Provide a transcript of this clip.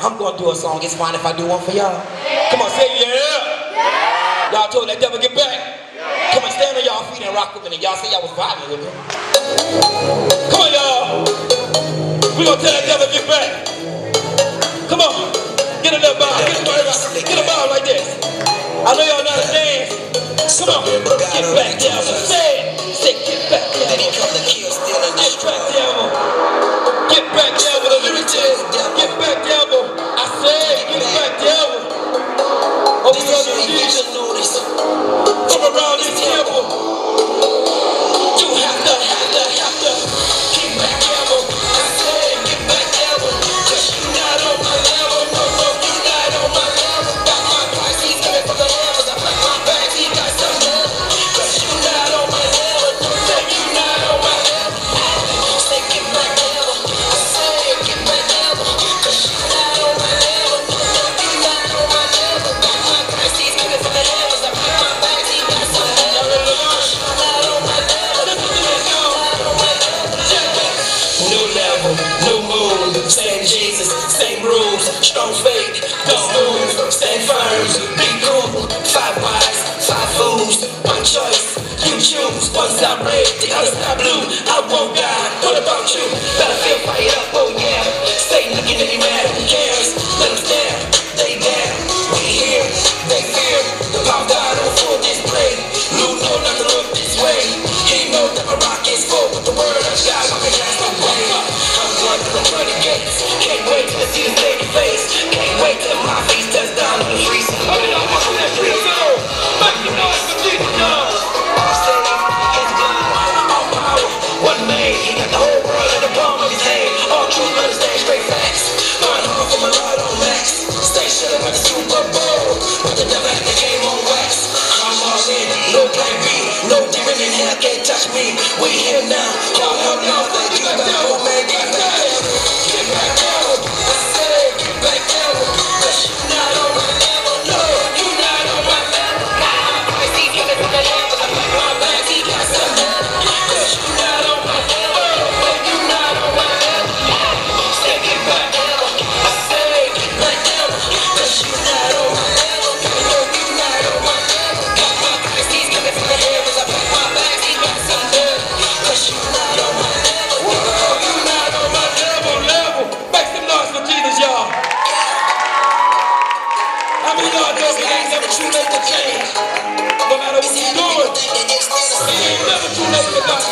I'm gonna do a song. It's fine if I do one for y'all. Come on, say yeah. Y'all told that devil get back. Come on, stand on y'all feet and rock with me. And y'all say y'all was vibing with me. Come on, y'all. We gonna tell that devil get back. Come on, get a little bow. Get a bow like this. I know y'all know how to dance. Come on, get back, devil. Say get back, devil. Get back, devil. Get back, devil. The lyrics is, get back, devil. I say, get back, devil. Open up your Jesus. From around this temple. You have to. Get back, devil. I say, get back, devil. Cause you not on my level. No, you not on my level. Got my price, he's coming from the heavens. I pack my bags, he got some level. Cause you not on my level. No, you not on my level. Say, get back, devil. I say, get back, devil. Cause you not on my level. No, you not on my level. Got my price, he's coming from the heavens. I pack my bags, he got some level. Cause you not on my level. New level, new mood, same Jesus, same rules, strong faith, don't move, same firms, be cool, 5 wise, 5 fools, one choice, you choose, one side red, the other side blue, I won't die, what about you? Better feel fired up, oh yeah, stay looking at me mad, who cares? Let them stare, they down, we here, they fear, the power God on full display, Lou know not to look this way, he know that my rock is full with the word of God, my last away. I'm going to the pearly gates. Can't wait till I see his baby face. Can't wait till my face touches down on the streets. Put it on my that free zone. Make the noise for Jesus, y'all. All saved, his blood, all power, one made. He got the whole world in the palm of his hand. All truth, understand straight facts. Learn hard from a lot on max. Stay shut up at the Super Bowl. But the devil had the game on wax. I'm all in, no plan B. No demon in hell can't touch me. We here now. Y'all help now. Thank you, back home, man. Get back down. Get back down. I said, get back down. Cause you not on my level. No, you not on my level. I see coming from the heavens. I pack my bags. He got some level. Cause you not on my level. No, you not on my level. Say, get back down. I said, get back down. Cause you not on my level. No, you not on my level. Got my bags. He's coming from the heavens. I pack my bags. He got some level. Cause you not on my level. No, you not on my level. Make some noise for Jesus, y'all. How many of y'all know it ain't never too late to change? No matter what you're doing, it ain't never too late to die.